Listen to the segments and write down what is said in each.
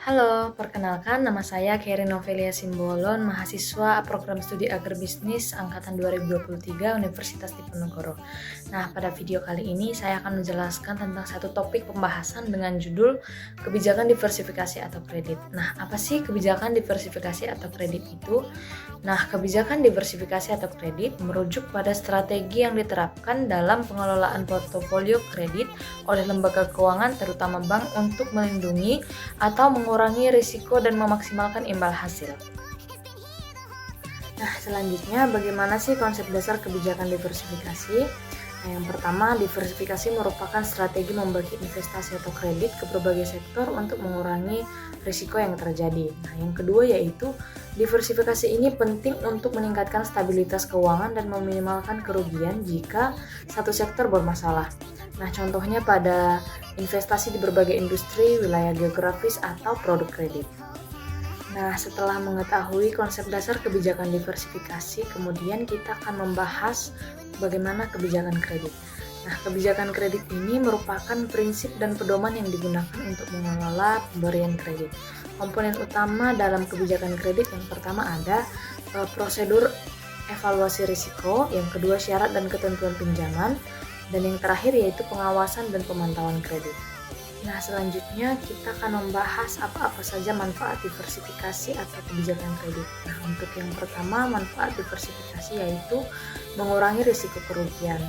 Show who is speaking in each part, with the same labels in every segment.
Speaker 1: Halo, perkenalkan nama saya Keri Novelia Simbolon, mahasiswa program studi agribisnis angkatan 2023 Universitas Diponegoro. Nah, pada video kali ini saya akan menjelaskan tentang satu topik pembahasan dengan judul kebijakan diversifikasi atau kredit. Nah, apa sih kebijakan diversifikasi atau kredit itu? Nah, kebijakan diversifikasi atau kredit merujuk pada strategi yang diterapkan dalam pengelolaan portofolio kredit oleh lembaga keuangan terutama bank untuk melindungi atau mengurangi risiko dan memaksimalkan imbal hasil. Nah, selanjutnya bagaimana sih konsep dasar kebijakan diversifikasi? Nah, yang pertama, diversifikasi merupakan strategi membagi investasi atau kredit ke berbagai sektor untuk mengurangi risiko yang terjadi. Nah, yang kedua yaitu diversifikasi ini penting untuk meningkatkan stabilitas keuangan dan meminimalkan kerugian jika satu sektor bermasalah. Nah, contohnya pada investasi di berbagai industri, wilayah geografis, atau produk kredit. Nah, setelah mengetahui konsep dasar kebijakan diversifikasi, kemudian kita akan membahas bagaimana kebijakan kredit. Nah, kebijakan kredit ini merupakan prinsip dan pedoman yang digunakan untuk mengelola pemberian kredit. Komponen utama dalam kebijakan kredit yang pertama ada prosedur evaluasi risiko, yang kedua syarat dan ketentuan pinjaman, dan yang terakhir yaitu pengawasan dan pemantauan kredit. Nah, selanjutnya kita akan membahas apa-apa saja manfaat diversifikasi atau kebijakan kredit. Nah, untuk yang pertama, manfaat diversifikasi yaitu mengurangi risiko kerugian,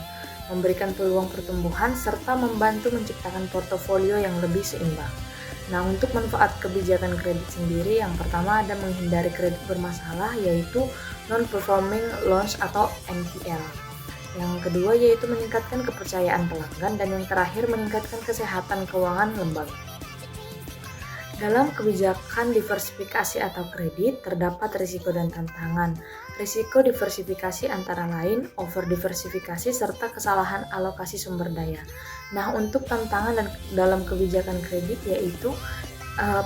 Speaker 1: memberikan peluang pertumbuhan, serta membantu menciptakan portofolio yang lebih seimbang. Nah, untuk manfaat kebijakan kredit sendiri, yang pertama ada menghindari kredit bermasalah yaitu non-performing loans atau NPL. Yang kedua yaitu meningkatkan kepercayaan pelanggan, dan yang terakhir meningkatkan kesehatan keuangan lembaga. Dalam kebijakan diversifikasi atau kredit terdapat risiko dan tantangan. Risiko diversifikasi antara lain over diversifikasi serta kesalahan alokasi sumber daya. Nah, untuk tantangan dalam kebijakan kredit yaitu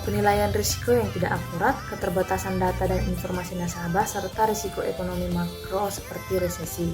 Speaker 1: penilaian risiko yang tidak akurat, keterbatasan data dan informasi nasabah, serta risiko ekonomi makro seperti resesi.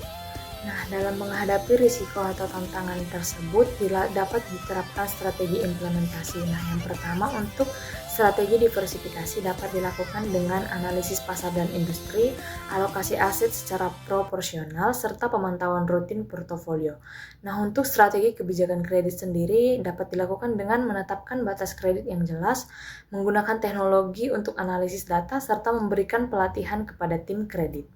Speaker 1: Nah, dalam menghadapi risiko atau tantangan tersebut dapat diterapkan strategi implementasi. Nah, yang pertama untuk strategi diversifikasi dapat dilakukan dengan analisis pasar dan industri, alokasi aset secara proporsional, serta pemantauan rutin portofolio. Nah, untuk strategi kebijakan kredit sendiri dapat dilakukan dengan menetapkan batas kredit yang jelas, menggunakan teknologi untuk analisis data, serta memberikan pelatihan kepada tim kredit.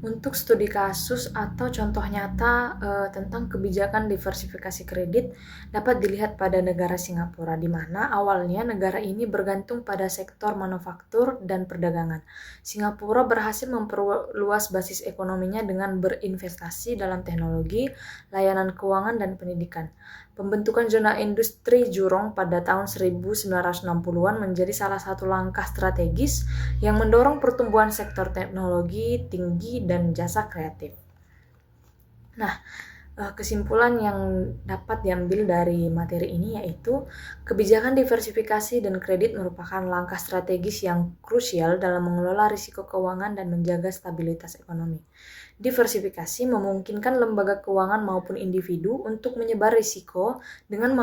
Speaker 1: Untuk studi kasus atau contoh nyata tentang kebijakan diversifikasi kredit dapat dilihat pada negara Singapura, di mana awalnya negara ini bergantung pada sektor manufaktur dan perdagangan. Singapura berhasil memperluas basis ekonominya dengan berinvestasi dalam teknologi, layanan keuangan, dan pendidikan. Pembentukan zona industri Jurong pada tahun 1960-an menjadi salah satu langkah strategis yang mendorong pertumbuhan sektor teknologi tinggi dan jasa kreatif. Nah, kesimpulan yang dapat diambil dari materi ini yaitu kebijakan diversifikasi dan kredit merupakan langkah strategis yang krusial dalam mengelola risiko keuangan dan menjaga stabilitas ekonomi. Diversifikasi memungkinkan lembaga keuangan maupun individu untuk menyebar risiko dengan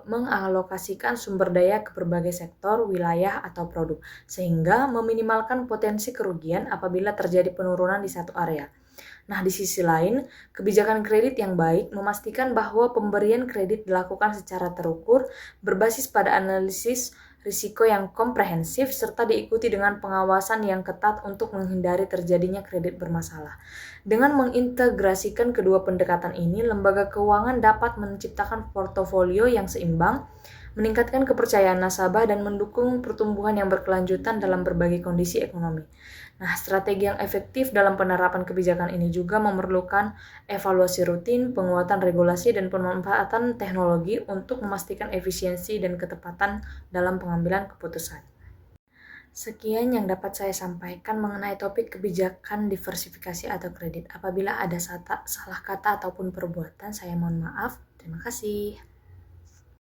Speaker 1: mengalokasikan sumber daya ke berbagai sektor, wilayah, atau produk, sehingga meminimalkan potensi kerugian apabila terjadi penurunan di satu area. Nah, di sisi lain, kebijakan kredit yang baik memastikan bahwa pemberian kredit dilakukan secara terukur, berbasis pada analisis risiko yang komprehensif, serta diikuti dengan pengawasan yang ketat untuk menghindari terjadinya kredit bermasalah. Dengan mengintegrasikan kedua pendekatan ini, lembaga keuangan dapat menciptakan portofolio yang seimbang, meningkatkan kepercayaan nasabah, dan mendukung pertumbuhan yang berkelanjutan dalam berbagai kondisi ekonomi. Nah, strategi yang efektif dalam penerapan kebijakan ini juga memerlukan evaluasi rutin, penguatan regulasi, dan pemanfaatan teknologi untuk memastikan efisiensi dan ketepatan dalam pengambilan keputusan. Sekian yang dapat saya sampaikan mengenai topik kebijakan diversifikasi atau kredit. Apabila ada salah kata ataupun perbuatan, saya mohon maaf. Terima kasih.